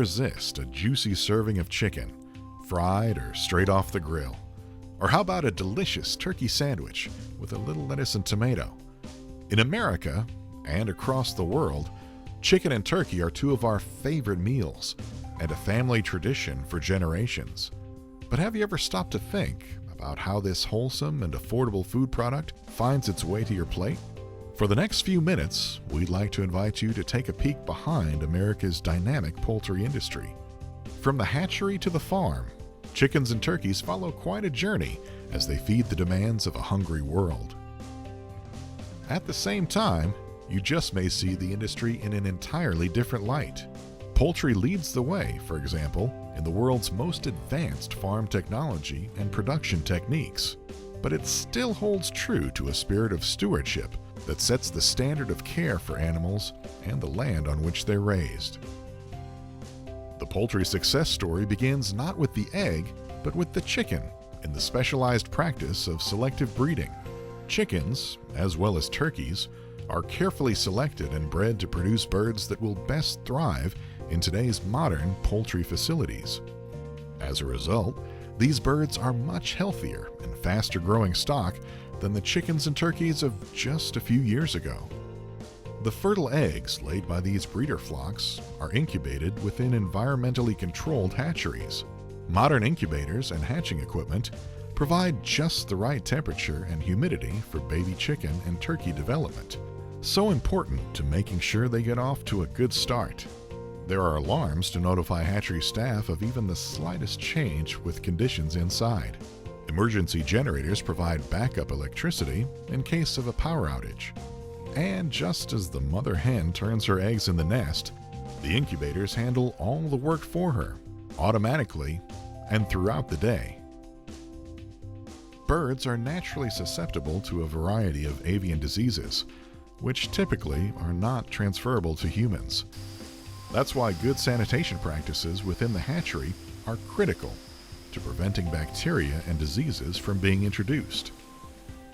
resist a juicy serving of chicken, fried or straight off the grill? Or how about a delicious turkey sandwich with a little lettuce and tomato? In America, and across the world, chicken and turkey are two of our favorite meals and a family tradition for generations. But have you ever stopped to think about how this wholesome and affordable food product finds its way to your plate? For the next few minutes, we'd like to invite you to take a peek behind America's dynamic poultry industry. From the hatchery to the farm, chickens and turkeys follow quite a journey as they feed the demands of a hungry world. At the same time, you just may see the industry in an entirely different light. Poultry leads the way, for example, in the world's most advanced farm technology and production techniques. But it still holds true to a spirit of stewardship that sets the standard of care for animals and the land on which they're raised. The poultry success story begins not with the egg, but with the chicken in the specialized practice of selective breeding. Chickens, as well as turkeys, are carefully selected and bred to produce birds that will best thrive in today's modern poultry facilities. As a result, these birds are much healthier and faster growing stock than the chickens and turkeys of just a few years ago. The fertile eggs laid by these breeder flocks are incubated within environmentally controlled hatcheries. Modern incubators and hatching equipment provide just the right temperature and humidity for baby chicken and turkey development, so important to making sure they get off to a good start. There are alarms to notify hatchery staff of even the slightest change with conditions inside. Emergency generators provide backup electricity in case of a power outage. And just as the mother hen turns her eggs in the nest, the incubators handle all the work for her, automatically and throughout the day. Birds are naturally susceptible to a variety of avian diseases, which typically are not transferable to humans. That's why good sanitation practices within the hatchery are critical to preventing bacteria and diseases from being introduced.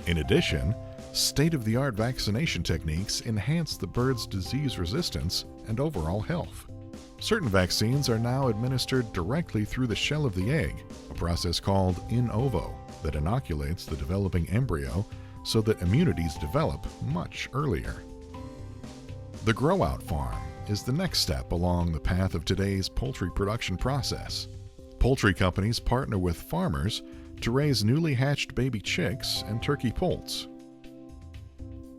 In addition, state-of-the-art vaccination techniques enhance the bird's disease resistance and overall health. Certain vaccines are now administered directly through the shell of the egg, a process called in ovo that inoculates the developing embryo so that immunities develop much earlier. The grow-out farm is the next step along the path of today's poultry production process. Poultry companies partner with farmers to raise newly hatched baby chicks and turkey poults.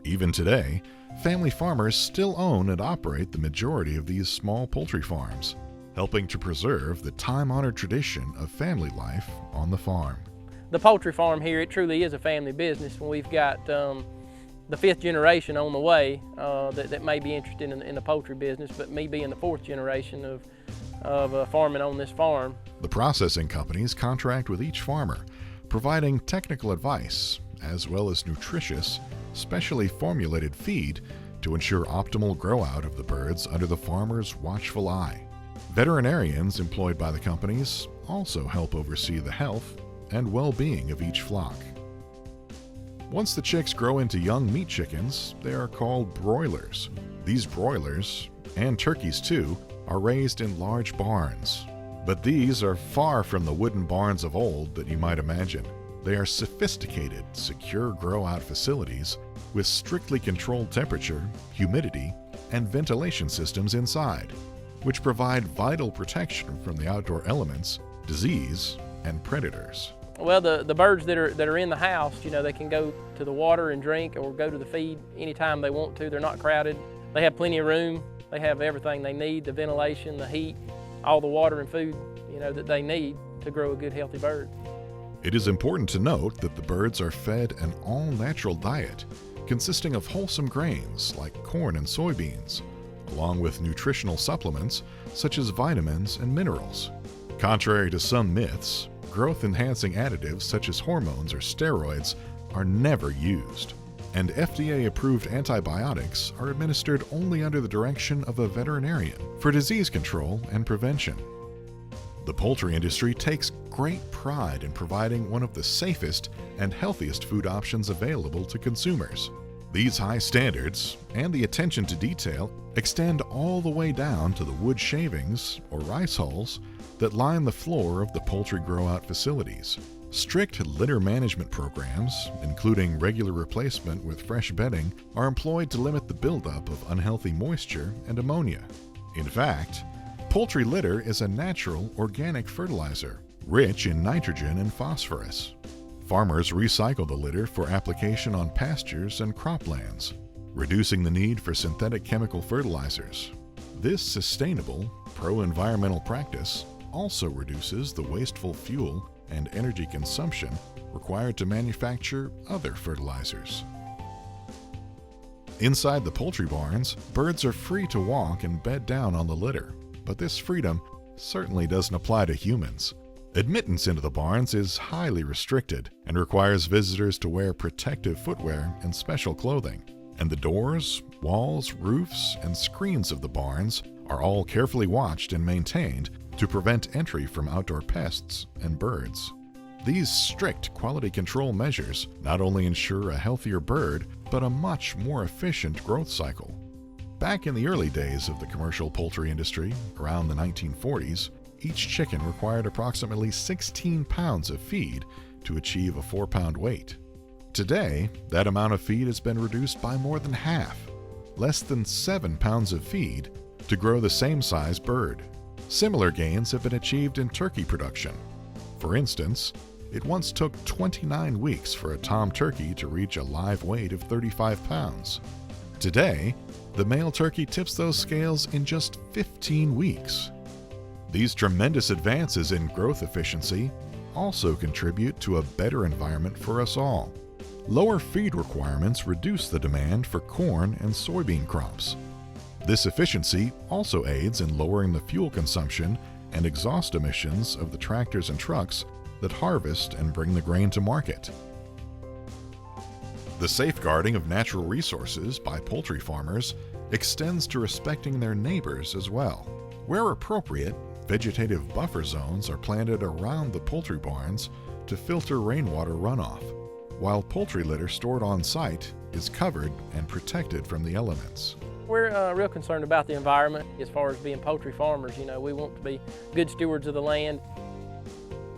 Even today, family farmers still own and operate the majority of these small poultry farms, helping to preserve the time-honored tradition of family life on the farm. The poultry farm here, it truly is a family business. When we've got the fifth generation on the way that may be interested in the poultry business, but me being the fourth generation of farming on this farm. The processing companies contract with each farmer, providing technical advice as well as nutritious, specially formulated feed to ensure optimal grow-out of the birds under the farmer's watchful eye. Veterinarians employed by the companies also help oversee the health and well-being of each flock. Once the chicks grow into young meat chickens, they are called broilers. These broilers, and turkeys too, are raised in large barns. But these are far from the wooden barns of old that you might imagine. They are sophisticated, secure grow-out facilities with strictly controlled temperature, humidity, and ventilation systems inside, which provide vital protection from the outdoor elements, disease, and predators. Well, the birds that are in the house, they can go to the water and drink or go to the feed anytime they want to. They're not crowded. They have plenty of room. They have everything they need, the ventilation, the heat, all the water and food, that they need to grow a good, healthy bird. It is important to note that the birds are fed an all-natural diet consisting of wholesome grains like corn and soybeans, along with nutritional supplements such as vitamins and minerals. Contrary to some myths, growth-enhancing additives such as hormones or steroids are never used, and FDA-approved antibiotics are administered only under the direction of a veterinarian for disease control and prevention. The poultry industry takes great pride in providing one of the safest and healthiest food options available to consumers. These high standards and the attention to detail extend all the way down to the wood shavings or rice hulls that line the floor of the poultry grow-out facilities. Strict litter management programs, including regular replacement with fresh bedding, are employed to limit the buildup of unhealthy moisture and ammonia. In fact, poultry litter is a natural organic fertilizer, rich in nitrogen and phosphorus. Farmers recycle the litter for application on pastures and croplands, reducing the need for synthetic chemical fertilizers. This sustainable, pro-environmental practice also reduces the wasteful fuel and energy consumption required to manufacture other fertilizers. Inside the poultry barns, birds are free to walk and bed down on the litter, but this freedom certainly doesn't apply to humans. Admittance into the barns is highly restricted and requires visitors to wear protective footwear and special clothing. And the doors, walls, roofs, and screens of the barns are all carefully watched and maintained to prevent entry from outdoor pests and birds. These strict quality control measures not only ensure a healthier bird, but a much more efficient growth cycle. Back in the early days of the commercial poultry industry, around the 1940s, each chicken required approximately 16 pounds of feed to achieve a 4-pound weight. Today, that amount of feed has been reduced by more than half, less than 7 pounds of feed, to grow the same size bird. Similar gains have been achieved in turkey production. For instance, it once took 29 weeks for a tom turkey to reach a live weight of 35 pounds. Today, the male turkey tips those scales in just 15 weeks. These tremendous advances in growth efficiency also contribute to a better environment for us all. Lower feed requirements reduce the demand for corn and soybean crops. This efficiency also aids in lowering the fuel consumption and exhaust emissions of the tractors and trucks that harvest and bring the grain to market. The safeguarding of natural resources by poultry farmers extends to respecting their neighbors as well. Where appropriate, vegetative buffer zones are planted around the poultry barns to filter rainwater runoff, while poultry litter stored on site is covered and protected from the elements. We're real concerned about the environment as far as being poultry farmers. We want to be good stewards of the land.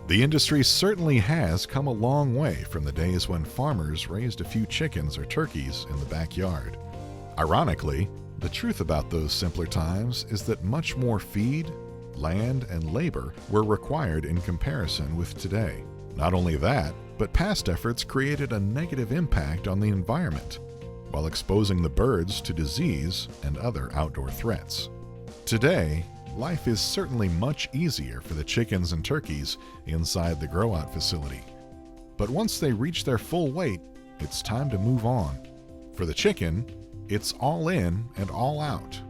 The industry certainly has come a long way from the days when farmers raised a few chickens or turkeys in the backyard. Ironically, the truth about those simpler times is that much more feed, land, and labor were required in comparison with today. Not only that, but past efforts created a negative impact on the environment, while exposing the birds to disease and other outdoor threats. Today, life is certainly much easier for the chickens and turkeys inside the grow-out facility. But once they reach their full weight, it's time to move on. For the chicken, it's all in and all out.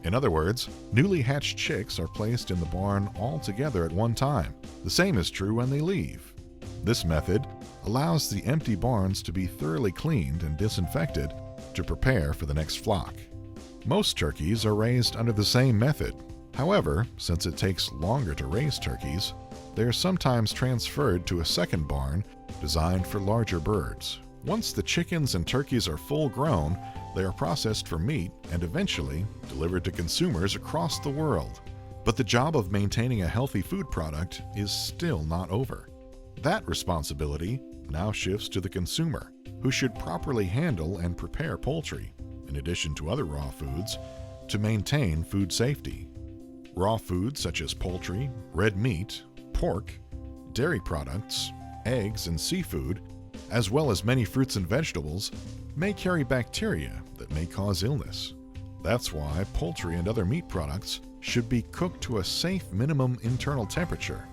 In other words, newly hatched chicks are placed in the barn all together at one time. The same is true when they leave. This method allows the empty barns to be thoroughly cleaned and disinfected to prepare for the next flock. Most turkeys are raised under the same method. However, since it takes longer to raise turkeys, they are sometimes transferred to a second barn designed for larger birds. Once the chickens and turkeys are full grown, they are processed for meat and eventually delivered to consumers across the world. But the job of maintaining a healthy food product is still not over. That responsibility now shifts to the consumer, who should properly handle and prepare poultry, in addition to other raw foods, to maintain food safety. Raw foods such as poultry, red meat, pork, dairy products, eggs, and seafood, as well as many fruits and vegetables, may carry bacteria that may cause illness. That's why poultry and other meat products should be cooked to a safe minimum internal temperature,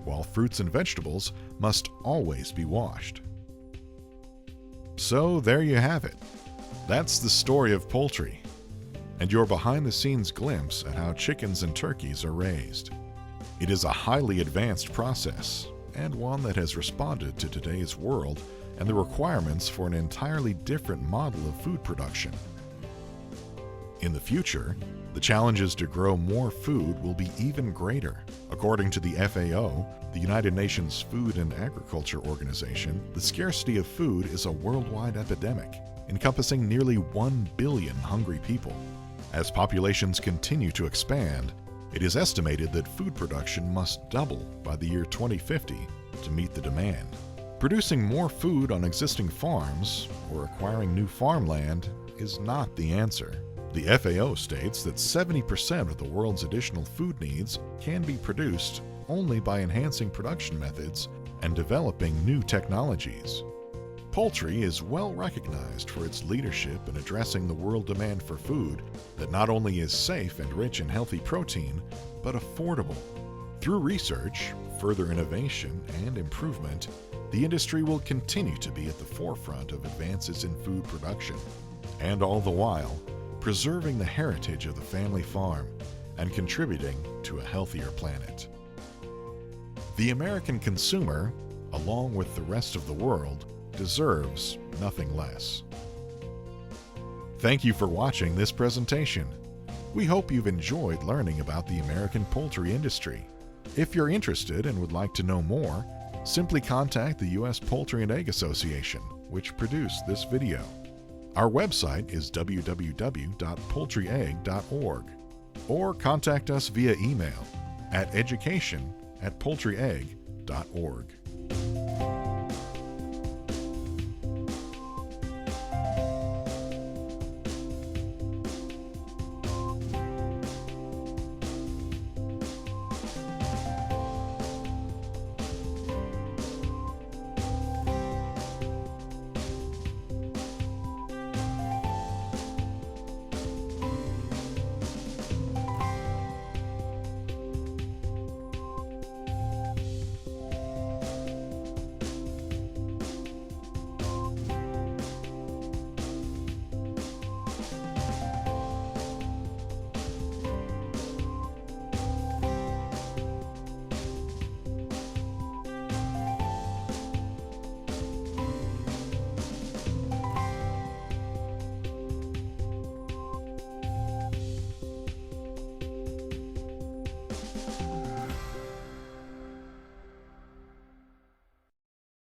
while fruits and vegetables must always be washed. So there you have it. That's the story of poultry, and your behind-the-scenes glimpse at how chickens and turkeys are raised. It is a highly advanced process, and one that has responded to today's world and the requirements for an entirely different model of food production. In the future, the challenges to grow more food will be even greater. According to the FAO, the United Nations Food and Agriculture Organization, the scarcity of food is a worldwide epidemic. encompassing nearly 1 billion hungry people. As populations continue to expand, it is estimated that food production must double by the year 2050 to meet the demand. Producing more food on existing farms or acquiring new farmland is not the answer. The FAO states that 70% of the world's additional food needs can be produced only by enhancing production methods and developing new technologies. Poultry is well recognized for its leadership in addressing the world demand for food that not only is safe and rich in healthy protein, but affordable. Through research, further innovation, and improvement, the industry will continue to be at the forefront of advances in food production, and all the while, preserving the heritage of the family farm and contributing to a healthier planet. The American consumer, along with the rest of the world, deserves nothing less. Thank you for watching this presentation. We hope you've enjoyed learning about the American poultry industry. If you're interested and would like to know more, simply contact the U.S. Poultry and Egg Association, which produced this video. Our website is www.poultryegg.org, or contact us via email at education@poultryegg.org.